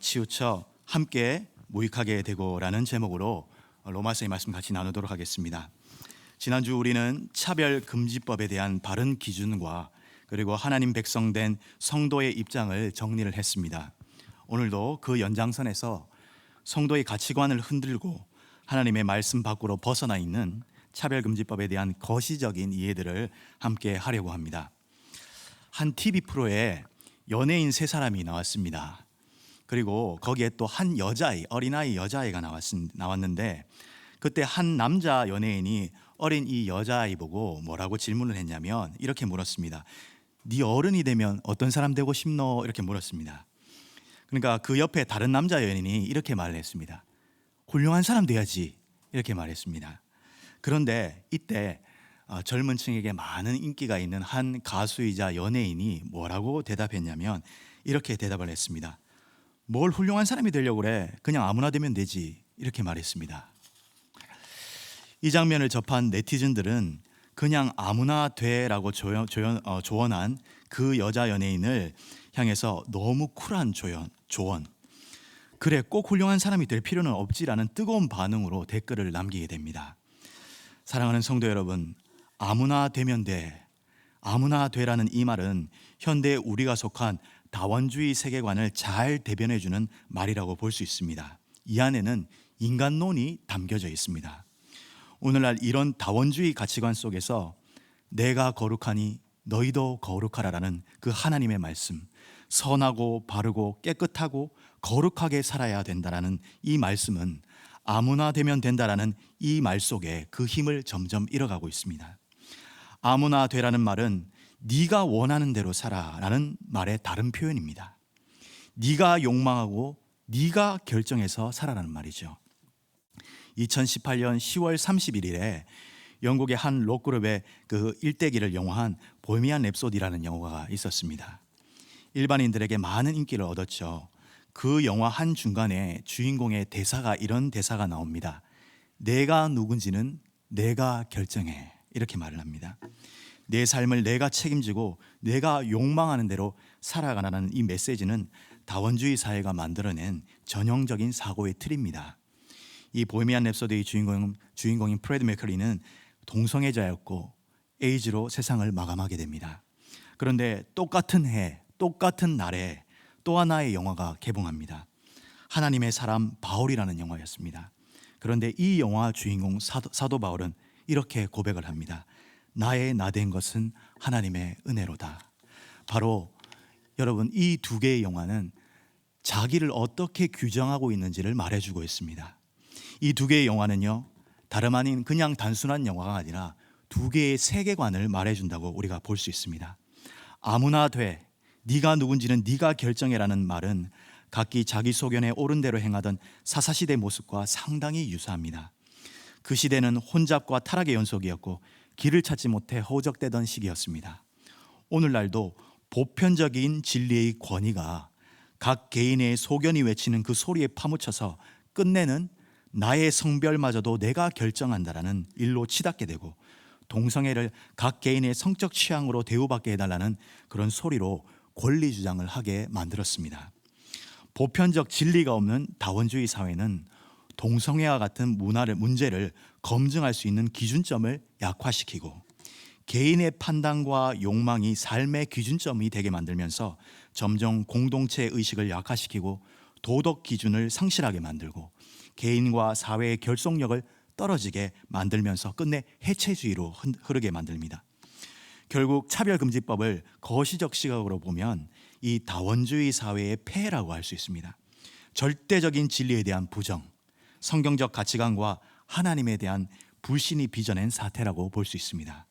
치우쳐 함께 모익하게 되고라는 제목으로 로마서의 말씀 같이 나누도록 하겠습니다. 지난주 우리는 차별금지법에 대한 바른 기준과 그리고 하나님 백성된 성도의 입장을 정리를 했습니다. 오늘도 그 연장선에서 성도의 가치관을 흔들고 하나님의 말씀 밖으로 벗어나 있는 차별금지법에 대한 거시적인 이해들을 함께 하려고 합니다. 한 TV 프로에 연예인 세 사람이 나왔습니다. 그리고 거기에 또 한 여자아이, 어린아이 여자아이가 나왔는데 그때 한 남자 연예인이 어린 이 여자아이 보고 뭐라고 질문을 했냐면 이렇게 물었습니다. 네 어른이 되면 어떤 사람 되고 싶노? 이렇게 물었습니다. 그러니까 그 옆에 다른 남자 연예인이 이렇게 말을 했습니다. 훌륭한 사람 돼야지 이렇게 말했습니다. 그런데 이때 젊은 층에게 많은 인기가 있는 한 가수이자 연예인이 뭐라고 대답했냐면 이렇게 대답을 했습니다. 뭘 훌륭한 사람이 되려고 그래? 그냥 아무나 되면 되지 이렇게 말했습니다. 이 장면을 접한 네티즌들은 그냥 아무나 돼라고 조언한 그 여자 연예인을 향해서 너무 쿨한 조언 그래 꼭 훌륭한 사람이 될 필요는 없지라는 뜨거운 반응으로 댓글을 남기게 됩니다. 사랑하는 성도 여러분, 아무나 되면 돼, 아무나 되라는 이 말은 현대 우리가 속한 다원주의 세계관을 잘 대변해주는 말이라고 볼 수 있습니다. 이 안에는 인간론이 담겨져 있습니다. 오늘날 이런 다원주의 가치관 속에서 내가 거룩하니 너희도 거룩하라라는 그 하나님의 말씀, 선하고 바르고 깨끗하고 거룩하게 살아야 된다라는 이 말씀은 아무나 되면 된다라는 이 말 속에 그 힘을 점점 잃어가고 있습니다. 아무나 되라는 말은 네가 원하는 대로 살아라는 말의 다른 표현입니다. 네가 욕망하고 네가 결정해서 살아라는 말이죠. 2018년 10월 31일에 영국의 한 록그룹의 그 일대기를 영화한 보헤미안 랩소디라는 영화가 있었습니다. 일반인들에게 많은 인기를 얻었죠. 그 영화 한 중간에 주인공의 대사가 이런 대사가 나옵니다. 내가 누군지는 내가 결정해 이렇게 말을 합니다. 내 삶을 내가 책임지고 내가 욕망하는 대로 살아가라는 이 메시지는 다원주의 사회가 만들어낸 전형적인 사고의 틀입니다. 이 보헤미안 랩소디의 주인공인 프레드 메커리는 동성애자였고 에이즈로 세상을 마감하게 됩니다. 그런데 똑같은 해, 똑같은 날에 또 하나의 영화가 개봉합니다. 하나님의 사람 바울이라는 영화였습니다. 그런데 이 영화 주인공 사도 바울은 이렇게 고백을 합니다. 나의 나된 것은 하나님의 은혜로다. 바로 여러분 이 두 개의 영화는 자기를 어떻게 규정하고 있는지를 말해주고 있습니다. 이 두 개의 영화는요 다름 아닌 그냥 단순한 영화가 아니라 두 개의 세계관을 말해준다고 우리가 볼 수 있습니다. 아무나 돼, 네가 누군지는 네가 결정해라는 말은 각기 자기 소견에 옳은 대로 행하던 사사시대 모습과 상당히 유사합니다. 그 시대는 혼잡과 타락의 연속이었고 길을 찾지 못해 허우적대던 시기였습니다. 오늘날도 보편적인 진리의 권위가 각 개인의 소견이 외치는 그 소리에 파묻혀서 끝내는 나의 성별마저도 내가 결정한다라는 일로 치닫게 되고 동성애를 각 개인의 성적 취향으로 대우받게 해달라는 그런 소리로 권리 주장을 하게 만들었습니다. 보편적 진리가 없는 다원주의 사회는 동성애와 같은 문제를 검증할 수 있는 기준점을 약화시키고 개인의 판단과 욕망이 삶의 기준점이 되게 만들면서 점점 공동체 의식을 약화시키고 도덕 기준을 상실하게 만들고 개인과 사회의 결속력을 떨어지게 만들면서 끝내 해체주의로 흐르게 만듭니다. 결국 차별금지법을 거시적 시각으로 보면 이 다원주의 사회의 폐해라고 할 수 있습니다. 절대적인 진리에 대한 부정, 성경적 가치관과 하나님에 대한 불신이 빚어낸 사태라고 볼 수 있습니다.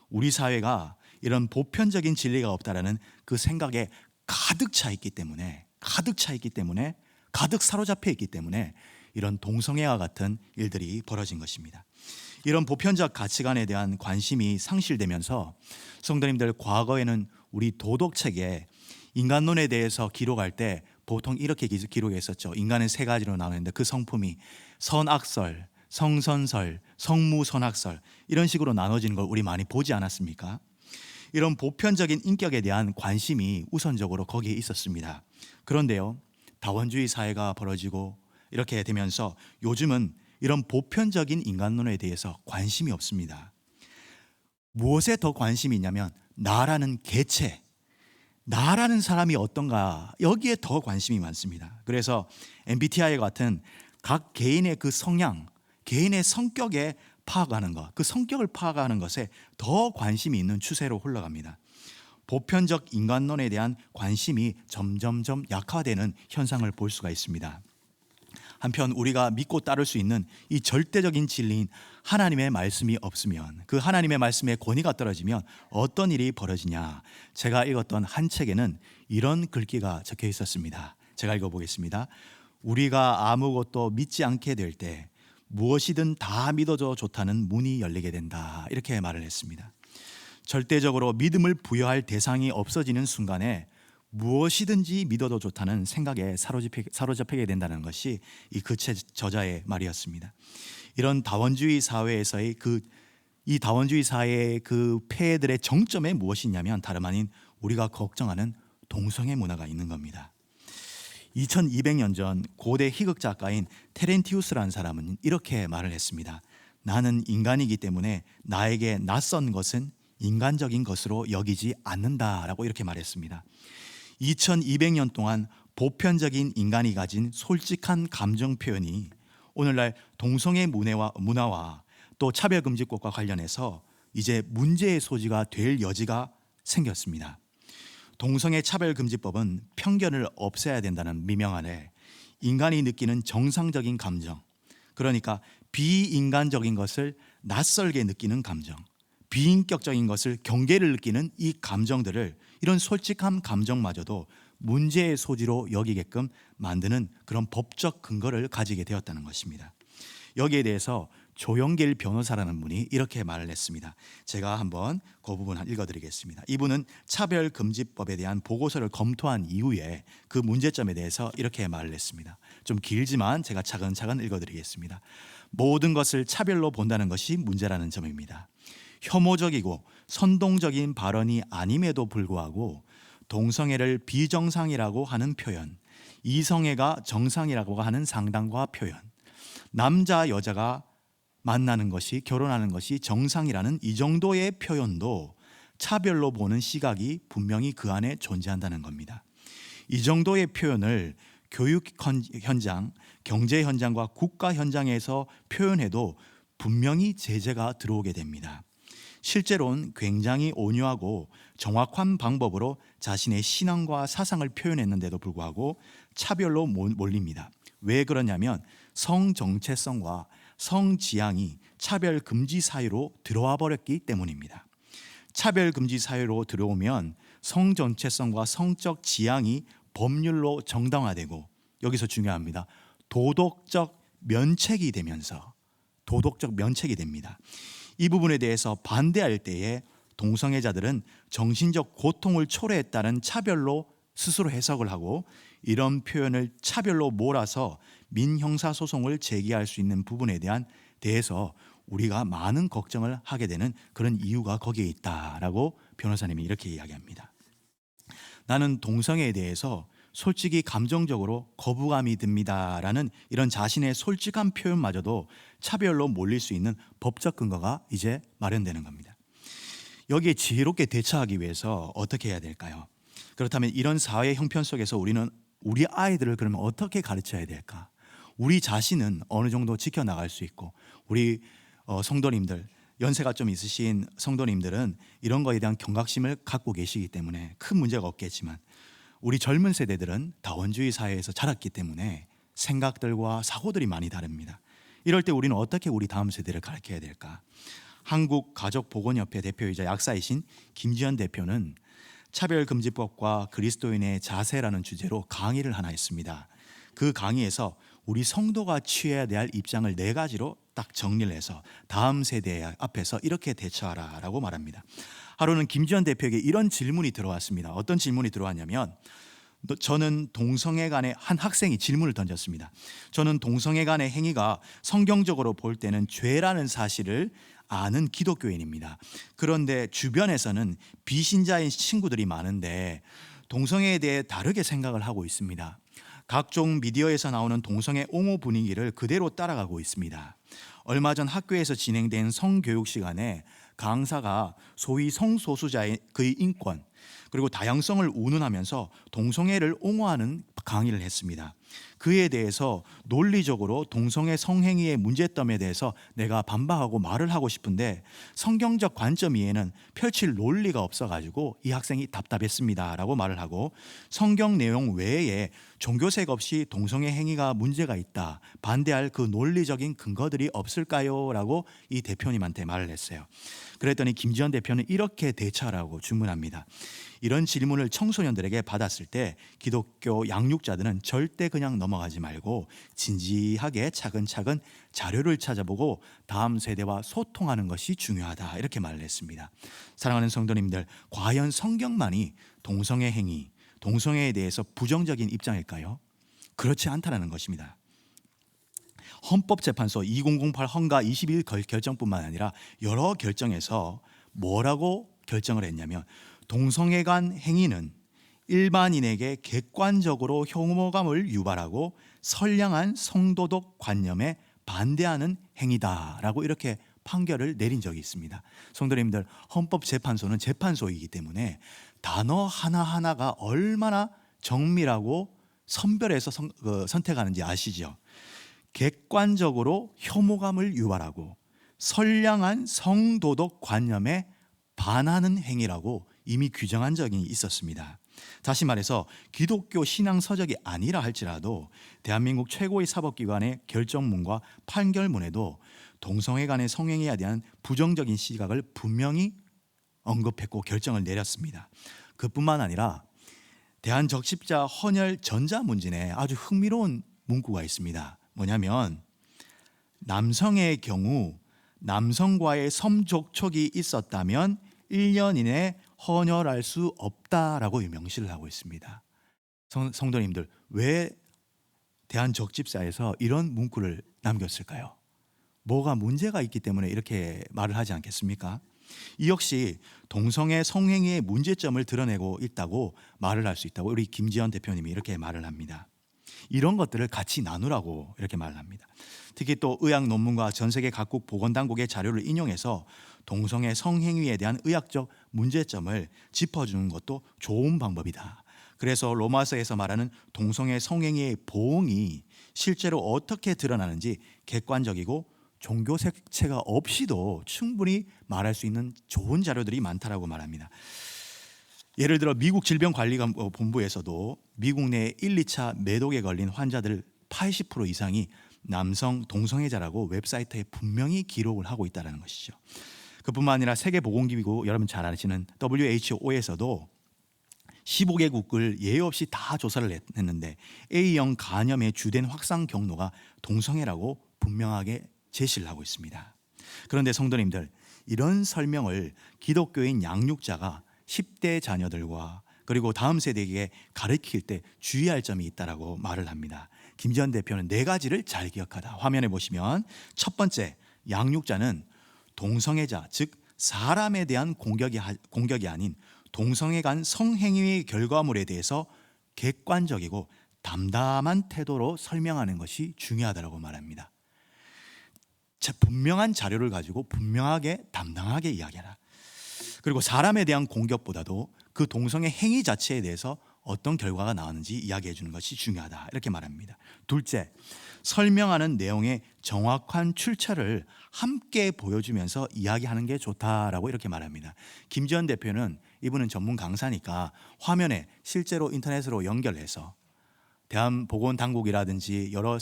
우리 사회가 이런 보편적인 진리가 없다라는 그 생각에 가득 차 있기 때문에 가득 사로잡혀 있기 때문에 이런 동성애와 같은 일들이 벌어진 것입니다. 이런 보편적 가치관에 대한 관심이 상실되면서 성도님들 과거에는 우리 도덕책에 인간론에 대해서 기록할 때 보통 이렇게 기록했었죠. 인간은 세 가지로 나누는데 그 성품이 선악설, 성선설, 성무선악설 이런 식으로 나눠지는 걸 우리 많이 보지 않았습니까? 이런 보편적인 인격에 대한 관심이 우선적으로 거기에 있었습니다. 그런데요, 다원주의 사회가 벌어지고 이렇게 되면서 요즘은 이런 보편적인 인간론에 대해서 관심이 없습니다. 무엇에 더 관심이 있냐면 나라는 개체, 나라는 사람이 어떤가, 여기에 더 관심이 많습니다. 그래서 MBTI 같은 각 개인의 그 성향, 개인의 성격에 파악하는 것, 그 성격을 파악하는 것에 더 관심이 있는 추세로 흘러갑니다. 보편적 인간론에 대한 관심이 점점점 약화되는 현상을 볼 수가 있습니다. 한편 우리가 믿고 따를 수 있는 이 절대적인 진리인 하나님의 말씀이 없으면, 그 하나님의 말씀의 권위가 떨어지면 어떤 일이 벌어지냐. 제가 읽었던 한 책에는 이런 글귀가 적혀 있었습니다. 제가 읽어보겠습니다. 우리가 아무것도 믿지 않게 될 때 무엇이든 다 믿어줘 좋다는 문이 열리게 된다, 이렇게 말을 했습니다. 절대적으로 믿음을 부여할 대상이 없어지는 순간에 무엇이든지 믿어도 좋다는 생각에 사로잡히게 된다는 것이 이 그 책 저자의 말이었습니다. 이런 다원주의 사회에서의 이 다원주의 사회의 그 폐해들의 정점에 무엇이 있냐면 다름 아닌 우리가 걱정하는 동성애 문화가 있는 겁니다. 2200년 전 고대 희극 작가인 테렌티우스라는 사람은 이렇게 말을 했습니다. 나는 인간이기 때문에 나에게 낯선 것은 인간적인 것으로 여기지 않는다라고 이렇게 말했습니다. 2200년 동안 보편적인 인간이 가진 솔직한 감정 표현이 오늘날 동성애 문화와 또 차별금지법과 관련해서 이제 문제의 소지가 될 여지가 생겼습니다. 동성애 차별금지법은 편견을 없애야 된다는 미명 아래 인간이 느끼는 정상적인 감정, 그러니까 비인간적인 것을 낯설게 느끼는 감정, 비인격적인 것을 경계를 느끼는 이 감정들을, 이런 솔직한 감정마저도 문제의 소지로 여기게끔 만드는 그런 법적 근거를 가지게 되었다는 것입니다. 여기에 대해서 조영길 변호사라는 분이 이렇게 말을 했습니다. 제가 한번 그 부분 읽어드리겠습니다. 이분은 차별금지법에 대한 보고서를 검토한 이후에 그 문제점에 대해서 이렇게 말을 했습니다. 좀 길지만 제가 차근차근 읽어드리겠습니다. 모든 것을 차별로 본다는 것이 문제라는 점입니다. 혐오적이고 선동적인 발언이 아님에도 불구하고 동성애를 비정상이라고 하는 표현, 이성애가 정상이라고 하는 상담과 표현, 남자 여자가 만나는 것이, 결혼하는 것이 정상이라는 이 정도의 표현도 차별로 보는 시각이 분명히 그 안에 존재한다는 겁니다. 이 정도의 표현을 교육 현장, 경제 현장과 국가 현장에서 표현해도 분명히 제재가 들어오게 됩니다. 실제로는 굉장히 온유하고 정확한 방법으로 자신의 신앙과 사상을 표현했는데도 불구하고 차별로 몰립니다. 왜 그러냐면 성정체성과 성지향이 차별금지 사유로 들어와 버렸기 때문입니다. 차별금지 사유로 들어오면 성정체성과 성적 지향이 법률로 정당화되고, 여기서 중요합니다. 도덕적 면책이 됩니다. 이 부분에 대해서 반대할 때에 동성애자들은 정신적 고통을 초래했다는 차별로 스스로 해석을 하고, 이런 표현을 차별로 몰아서 민형사소송을 제기할 수 있는 부분에 대해서 우리가 많은 걱정을 하게 되는 그런 이유가 거기에 있다라고 변호사님이 이렇게 이야기합니다. 나는 동성애에 대해서 솔직히 감정적으로 거부감이 듭니다라는 이런 자신의 솔직한 표현마저도 차별로 몰릴 수 있는 법적 근거가 이제 마련되는 겁니다. 여기에 지혜롭게 대처하기 위해서 어떻게 해야 될까요? 그렇다면 이런 사회 형편 속에서 우리는 우리 아이들을 그러면 어떻게 가르쳐야 될까? 우리 자신은 어느 정도 지켜나갈 수 있고, 우리 성도님들, 연세가 좀 있으신 성도님들은 이런 거에 대한 경각심을 갖고 계시기 때문에 큰 문제가 없겠지만, 우리 젊은 세대들은 다원주의 사회에서 자랐기 때문에 생각들과 사고들이 많이 다릅니다. 이럴 때 우리는 어떻게 우리 다음 세대를 가르쳐야 될까? 한국가족보건협회 대표이자 약사이신 김지현 대표는 차별금지법과 그리스도인의 자세라는 주제로 강의를 하나 했습니다. 그 강의에서 우리 성도가 취해야 될 입장을 4가지로 딱 정리를 해서 다음 세대 앞에서 이렇게 대처하라라고 말합니다. 하루는 김지현 대표에게 이런 질문이 들어왔습니다. 어떤 질문이 들어왔냐면, 저는 동성애 간의, 한 학생이 질문을 던졌습니다. 저는 동성애 간의 행위가 성경적으로 볼 때는 죄라는 사실을 아는 기독교인입니다. 그런데 주변에서는 비신자인 친구들이 많은데 동성애에 대해 다르게 생각을 하고 있습니다. 각종 미디어에서 나오는 동성애 옹호 분위기를 그대로 따라가고 있습니다. 얼마 전 학교에서 진행된 성교육 시간에 강사가 소위 성소수자의 그의 인권 그리고 다양성을 운운하면서 동성애를 옹호하는 강의를 했습니다. 그에 대해서 논리적으로 동성애 성행위의 문제점에 대해서 내가 반박하고 말을 하고 싶은데 성경적 관점 이에는 펼칠 논리가 없어가지고 이 학생이 답답했습니다 라고 말을 하고, 성경 내용 외에 종교색 없이 동성애 행위가 문제가 있다, 반대할 그 논리적인 근거들이 없을까요? 라고 이 대표님한테 말을 했어요. 그랬더니 김지현 대표는 이렇게 대처하라고 주문합니다. 이런 질문을 청소년들에게 받았을 때 기독교 양육자들은 절대 그냥 넘어가지 말고 진지하게 차근차근 자료를 찾아보고 다음 세대와 소통하는 것이 중요하다, 이렇게 말을 했습니다. 사랑하는 성도님들, 과연 성경만이 동성애 행위, 동성애에 대해서 부정적인 입장일까요? 그렇지 않다는 것입니다. 헌법재판소 2008 헌가 21 결정뿐만 아니라 여러 결정에서 뭐라고 결정을 했냐면, 동성애 간 행위는 일반인에게 객관적으로 혐오감을 유발하고 선량한 성도덕 관념에 반대하는 행위다라고 이렇게 판결을 내린 적이 있습니다. 성도님들, 헌법재판소는 재판소이기 때문에 단어 하나하나가 얼마나 정밀하고 선별해서 선택하는지 아시죠? 객관적으로 혐오감을 유발하고 선량한 성도덕 관념에 반하는 행위라고 이미 규정한 적이 있었습니다. 다시 말해서 기독교 신앙 서적이 아니라 할지라도 대한민국 최고의 사법기관의 결정문과 판결문에도 동성애 간의 성행위에 대한 부정적인 시각을 분명히 언급했고 결정을 내렸습니다. 그뿐만 아니라 대한적십자 헌혈 전자문진에 아주 흥미로운 문구가 있습니다. 뭐냐면, 남성의 경우 남성과의 섬족촉이 있었다면 1년 이내 헌혈할 수 없다라고 명시를 하고 있습니다. 성도님들, 왜 대한적집사에서 이런 문구를 남겼을까요? 뭐가 문제가 있기 때문에 이렇게 말을 하지 않겠습니까? 이 역시 동성애 성행위의 문제점을 드러내고 있다고 말을 할 수 있다고 우리 김지현 대표님이 이렇게 말을 합니다. 이런 것들을 같이 나누라고 이렇게 말을 합니다. 특히 또 의학 논문과 전 세계 각국 보건당국의 자료를 인용해서 동성애 성행위에 대한 의학적 문제점을 짚어주는 것도 좋은 방법이다. 그래서 로마서에서 말하는 동성애 성행위의 보응이 실제로 어떻게 드러나는지 객관적이고 종교 색채가 없이도 충분히 말할 수 있는 좋은 자료들이 많다라고 말합니다. 예를 들어 미국 질병관리본부에서도 미국 내 1, 2차 매독에 걸린 환자들 80% 이상이 남성 동성애자라고 웹사이트에 분명히 기록을 하고 있다는 것이죠. 그뿐만 아니라 세계보건기구, 여러분 잘 아시는 WHO에서도 15개국을 예외 없이 다 조사를 했는데 A형 간염의 주된 확산 경로가 동성애라고 분명하게 제시를 하고 있습니다. 그런데 성도님들, 이런 설명을 기독교인 양육자가 10대 자녀들과 그리고 다음 세대에게 가르칠 때 주의할 점이 있다라고 말을 합니다. 김지현 대표는 4가지를 잘 기억하다. 화면에 보시면 첫 번째, 양육자는 동성애자, 즉 사람에 대한 공격이 아닌 동성애 간 성행위의 결과물에 대해서 객관적이고 담담한 태도로 설명하는 것이 중요하다고 말합니다. 분명한 자료를 가지고 분명하게 담당하게 이야기하라. 그리고 사람에 대한 공격보다도 그 동성애 행위 자체에 대해서 어떤 결과가 나왔는지 이야기해 주는 것이 중요하다, 이렇게 말합니다. 둘째, 설명하는 내용의 정확한 출처를 함께 보여주면서 이야기하는 게 좋다라고 이렇게 말합니다. 김지현 대표는, 이분은 전문 강사니까 화면에 실제로 인터넷으로 연결해서 대한보건당국이라든지 여러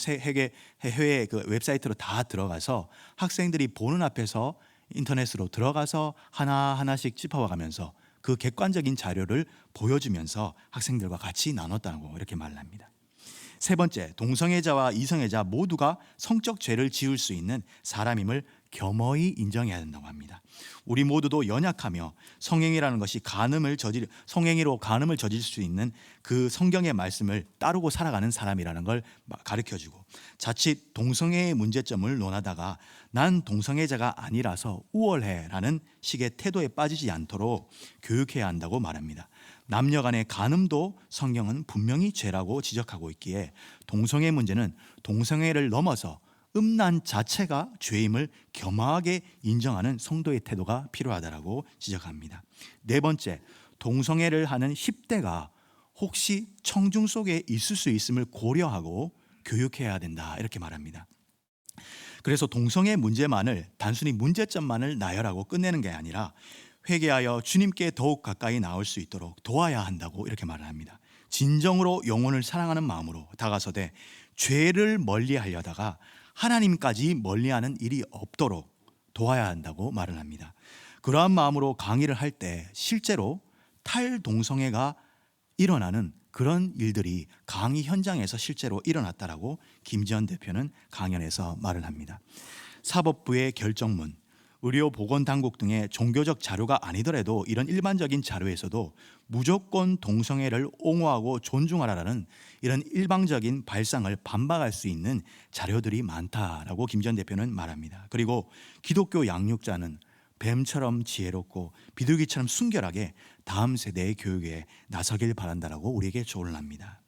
해외 그 웹사이트로 다 들어가서 학생들이 보는 앞에서 인터넷으로 들어가서 하나하나씩 짚어가면서 그 객관적인 자료를 보여주면서 학생들과 같이 나눴다고 이렇게 말을 합니다. 세 번째, 동성애자와 이성애자 모두가 성적 죄를 지을 수 있는 사람임을 겸허히 인정해야 된다고 합니다. 우리 모두도 연약하며 성행위라는 것이 성행위로 간음을 저질 수 있는 그 성경의 말씀을 따르고 살아가는 사람이라는 걸 가르쳐주고, 자칫 동성애의 문제점을 논하다가 난 동성애자가 아니라서 우월해라는 식의 태도에 빠지지 않도록 교육해야 한다고 말합니다. 남녀 간의 간음도 성경은 분명히 죄라고 지적하고 있기에 동성애 문제는 동성애를 넘어서 음란 자체가 죄임을 겸허하게 인정하는 성도의 태도가 필요하다라고 지적합니다. 네 번째, 동성애를 하는 10대가 혹시 청중 속에 있을 수 있음을 고려하고 교육해야 된다 이렇게 말합니다. 그래서 동성애 문제만을 단순히 문제점만을 나열하고 끝내는 게 아니라 회개하여 주님께 더욱 가까이 나올 수 있도록 도와야 한다고 이렇게 말을 합니다. 진정으로 영혼을 사랑하는 마음으로 다가서되 죄를 멀리하려다가 하나님까지 멀리하는 일이 없도록 도와야 한다고 말을 합니다. 그러한 마음으로 강의를 할 때 실제로 탈동성애가 일어나는 그런 일들이 강의 현장에서 실제로 일어났다라고 김지현 대표는 강연에서 말을 합니다. 사법부의 결정문, 의료보건당국 등의 종교적 자료가 아니더라도 이런 일반적인 자료에서도 무조건 동성애를 옹호하고 존중하라라는 이런 일방적인 발상을 반박할 수 있는 자료들이 많다라고 김 전 대표는 말합니다. 그리고 기독교 양육자는 뱀처럼 지혜롭고 비둘기처럼 순결하게 다음 세대의 교육에 나서길 바란다라고 우리에게 조언을 합니다.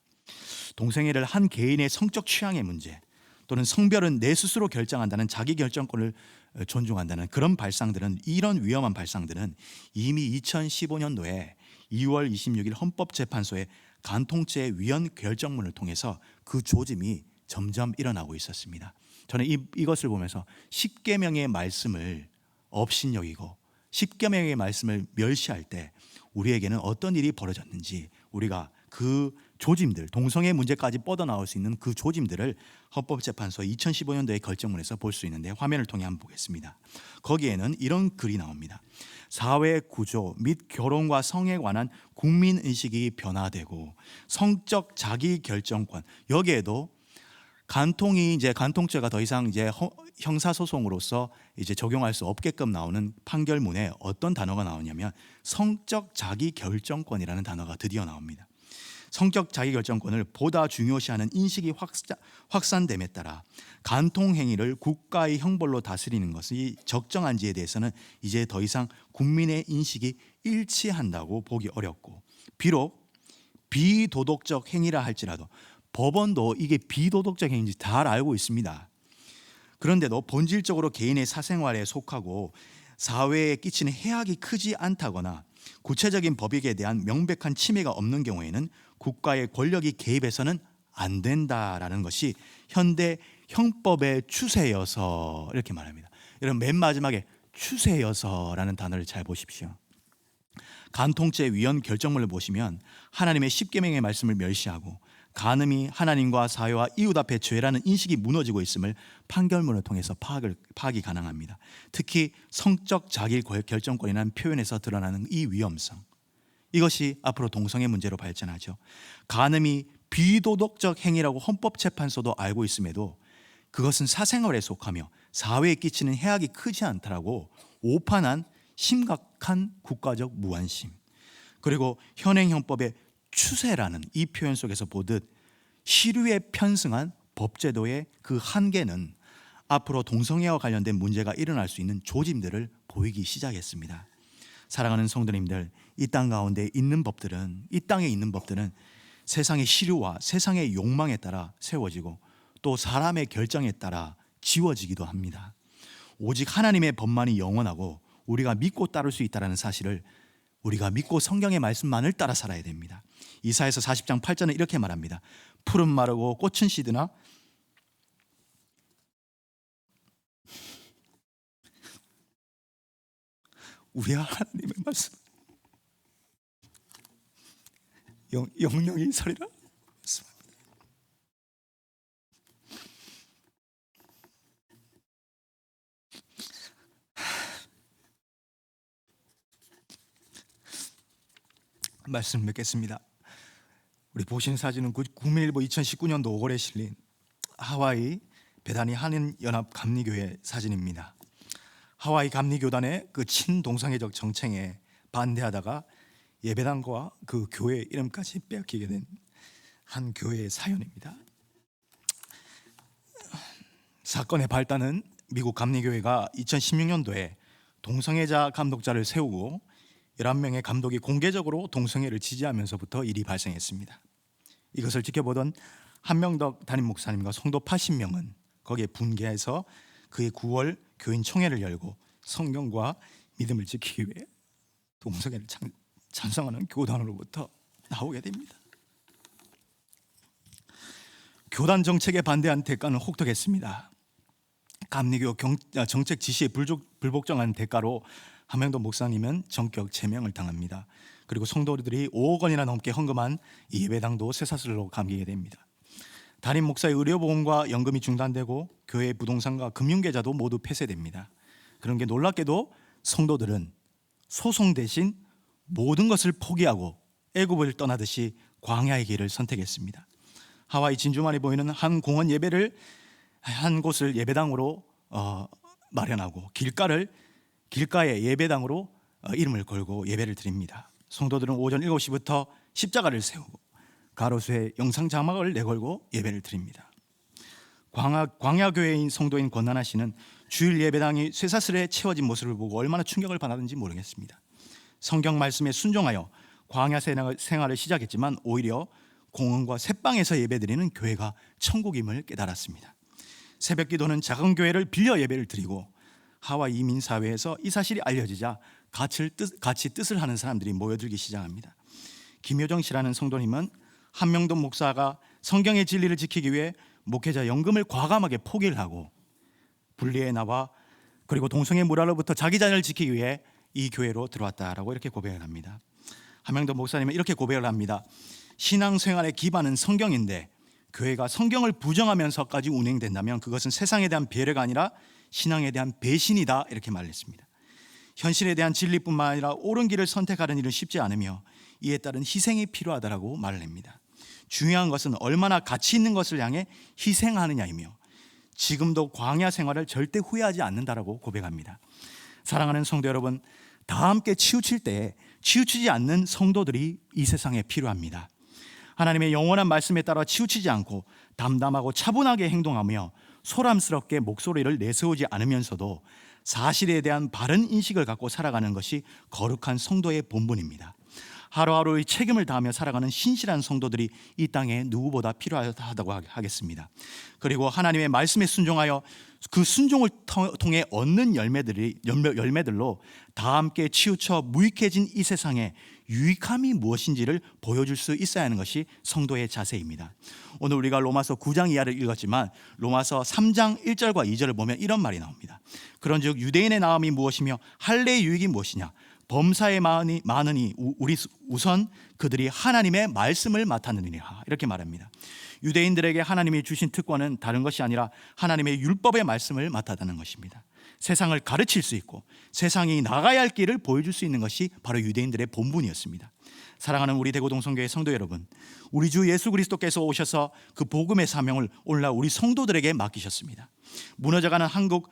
동성애를 한 개인의 성적 취향의 문제 또는 성별은 내 스스로 결정한다는 자기 결정권을 존중한다는 그런 발상들은, 이런 위험한 발상들은 이미 2015년도에 2월 26일 헌법재판소의 간통죄 위헌 결정문을 통해서 그 조짐이 점점 일어나고 있었습니다. 저는 이것을 보면서 십계명의 말씀을 업신여기고 십계명의 말씀을 멸시할 때 우리에게는 어떤 일이 벌어졌는지, 우리가 그 조짐들, 동성애 문제까지 뻗어나올 수 있는 그 조짐들을 헌법재판소 2015년도의 결정문에서 볼 수 있는데, 화면을 통해 한번 보겠습니다. 거기에는 이런 글이 나옵니다. 사회 구조 및 결혼과 성에 관한 국민인식이 변화되고 성적 자기결정권, 여기에도 간통이 이제 간통죄가 더 이상 이제 형사소송으로서 이제 적용할 수 없게끔 나오는 판결문에 어떤 단어가 나오냐면 성적 자기결정권이라는 단어가 드디어 나옵니다. 성적 자기결정권을 보다 중요시하는 인식이 확산됨에 따라 간통 행위를 국가의 형벌로 다스리는 것이 적정한지에 대해서는 이제 더 이상 국민의 인식이 일치한다고 보기 어렵고, 비록 비도덕적 행위라 할지라도 법원도 이게 비도덕적 행위인지 잘 알고 있습니다. 그런데도 본질적으로 개인의 사생활에 속하고 사회에 끼치는 해악이 크지 않다거나 구체적인 법익에 대한 명백한 침해가 없는 경우에는 국가의 권력이 개입해서는 안 된다라는 것이 현대 형법의 추세여서, 이렇게 말합니다. 여러분, 맨 마지막에 추세여서라는 단어를 잘 보십시오. 간통죄 위헌 결정문을 보시면 하나님의 십계명의 말씀을 멸시하고 간음이 하나님과 사회와 이웃 앞에 죄라는 인식이 무너지고 있음을 판결문을 통해서 파악이 가능합니다. 특히 성적 자기결정권이라는 표현에서 드러나는 이 위험성, 이것이 앞으로 동성애 문제로 발전하죠. 간음이 비도덕적 행위라고 헌법재판소도 알고 있음에도 그것은 사생활에 속하며 사회에 끼치는 해악이 크지 않다라고 오판한 심각한 국가적 무관심, 그리고 현행형법의 추세라는 이 표현 속에서 보듯 시류에 편승한 법제도의 그 한계는 앞으로 동성애와 관련된 문제가 일어날 수 있는 조짐들을 보이기 시작했습니다. 사랑하는 성도님들, 이 땅 가운데 있는 법들은, 이 땅에 있는 법들은 세상의 시류와 세상의 욕망에 따라 세워지고 또 사람의 결정에 따라 지워지기도 합니다. 오직 하나님의 법만이 영원하고 우리가 믿고 따를 수 있다는 사실을 우리가 믿고 성경의 말씀만을 따라 살아야 됩니다. 이사야서 40장 8절은 이렇게 말합니다. 풀은 마르고 꽃은 시드나 우리 하나님의 말씀 영영이 서리라. 말씀 맺겠습니다. 우리 보시는 사진은 국민일보 2019년도 5월에 실린 하와이 베다니 한인연합 감리교회 사진입니다. 하와이 감리교단의 그 친동성애적 정책에 반대하다가 예배당과 그 교회 이름까지 빼앗기게 된 한 교회의 사연입니다. 사건의 발단은 미국 감리교회가 2016년도에 동성애자 감독자를 세우고 11명의 감독이 공개적으로 동성애를 지지하면서부터 일이 발생했습니다. 이것을 지켜보던 한명덕 담임 목사님과 성도 80명은 거기에 분개해서 그해 9월 교인 총회를 열고 성경과 믿음을 지키기 위해 동성애를 찬성하는 교단으로부터 나오게 됩니다. 교단 정책에 반대한 대가는 혹독했습니다. 감리교 정책 지시에 불복종한 대가로 한명덕 목사님은 전격 제명을 당합니다. 그리고 성도들이 5억 원이나 넘게 헌금한 이 예배당도 쇠사슬로 감기게 됩니다. 담임 목사의 의료보험과 연금이 중단되고 교회 부동산과 금융계좌도 모두 폐쇄됩니다. 그런 게 놀랍게도 성도들은 소송 대신 모든 것을 포기하고 애굽을 떠나듯이 광야의 길을 선택했습니다. 하와이 진주만에 보이는 한 공원 예배를 한 곳을 예배당으로 마련하고 길가의 예배당으로 이름을 걸고 예배를 드립니다. 성도들은 오전 7시부터 십자가를 세우고 가로수에 영상 자막을 내걸고 예배를 드립니다. 광야교회인 성도인 권나나 씨는 주일 예배당이 쇠사슬에 채워진 모습을 보고 얼마나 충격을 받았는지 모르겠습니다. 성경 말씀에 순종하여 광야 생활을 시작했지만 오히려 공원과 새방에서 예배드리는 교회가 천국임을 깨달았습니다. 새벽 기도는 작은 교회를 빌려 예배를 드리고 하와이 이민사회에서 이 사실이 알려지자 같이 뜻을 하는 사람들이 모여들기 시작합니다. 김효정 씨라는 성도님은 한명덕 목사가 성경의 진리를 지키기 위해 목회자 연금을 과감하게 포기를 하고 분리해 나와 그리고 동성애 문화로부터 자기 자신을 지키기 위해 이 교회로 들어왔다라고 이렇게 고백을 합니다. 한명덕 목사님은 이렇게 고백을 합니다. 신앙생활의 기반은 성경인데 교회가 성경을 부정하면서까지 운행된다면 그것은 세상에 대한 배려가 아니라 신앙에 대한 배신이다, 이렇게 말했습니다. 현실에 대한 진리뿐만 아니라 옳은 길을 선택하는 일은 쉽지 않으며 이에 따른 희생이 필요하다라고 말을 합니다. 중요한 것은 얼마나 가치 있는 것을 향해 희생하느냐이며 지금도 광야 생활을 절대 후회하지 않는다라고 고백합니다. 사랑하는 성도 여러분, 다 함께 치우칠 때 치우치지 않는 성도들이 이 세상에 필요합니다. 하나님의 영원한 말씀에 따라 치우치지 않고 담담하고 차분하게 행동하며 소람스럽게 목소리를 내세우지 않으면서도 사실에 대한 바른 인식을 갖고 살아가는 것이 거룩한 성도의 본분입니다. 하루하루의 책임을 다하며 살아가는 신실한 성도들이 이 땅에 누구보다 필요하다고 하겠습니다. 그리고 하나님의 말씀에 순종하여 그 순종을 통해 얻는 열매들로 다 함께 치우쳐 무익해진 이 세상에 유익함이 무엇인지를 보여줄 수 있어야 하는 것이 성도의 자세입니다. 오늘 우리가 로마서 9장 이하를 읽었지만 로마서 3장 1절과 2절을 보면 이런 말이 나옵니다. 그런즉 유대인의 나음이 무엇이며 할례의 유익이 무엇이냐? 범사에 많으니 우리 우선 그들이 하나님의 말씀을 맡았느니라, 이렇게 말합니다. 유대인들에게 하나님이 주신 특권은 다른 것이 아니라 하나님의 율법의 말씀을 맡았다는 것입니다. 세상을 가르칠 수 있고 세상이 나가야 할 길을 보여줄 수 있는 것이 바로 유대인들의 본분이었습니다. 사랑하는 우리 대구동성교회 성도 여러분, 우리 주 예수 그리스도께서 오셔서 그 복음의 사명을 오늘날 우리 성도들에게 맡기셨습니다. 무너져가는 한국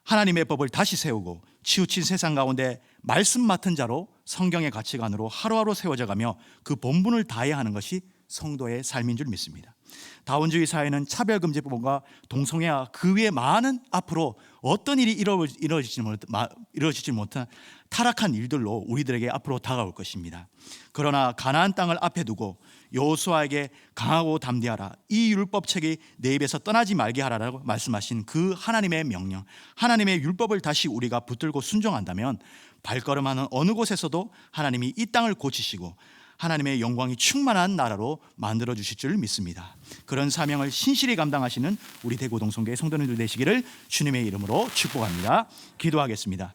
하나님의 법을 다시 세우고 치우친 세상 가운데 말씀 맡은 자로 성경의 가치관으로 하루하루 세워져가며 그 본분을 다해야 하는 것이 성도의 삶인 줄 믿습니다. 다원주의 사회는 차별금지법과 동성애와 그 외에 많은 앞으로 어떤 일이 이루어지지 못한 타락한 일들로 우리들에게 앞으로 다가올 것입니다. 그러나 가나안 땅을 앞에 두고 여호수아에게 강하고 담대하라, 이 율법책이 내 입에서 떠나지 말게 하라라고 말씀하신 그 하나님의 명령, 하나님의 율법을 다시 우리가 붙들고 순종한다면 발걸음하는 어느 곳에서도 하나님이 이 땅을 고치시고 하나님의 영광이 충만한 나라로 만들어 주실 줄 믿습니다. 그런 사명을 신실히 감당하시는 우리 대구동성교회 성도님들 되시기를 주님의 이름으로 축복합니다. 기도하겠습니다.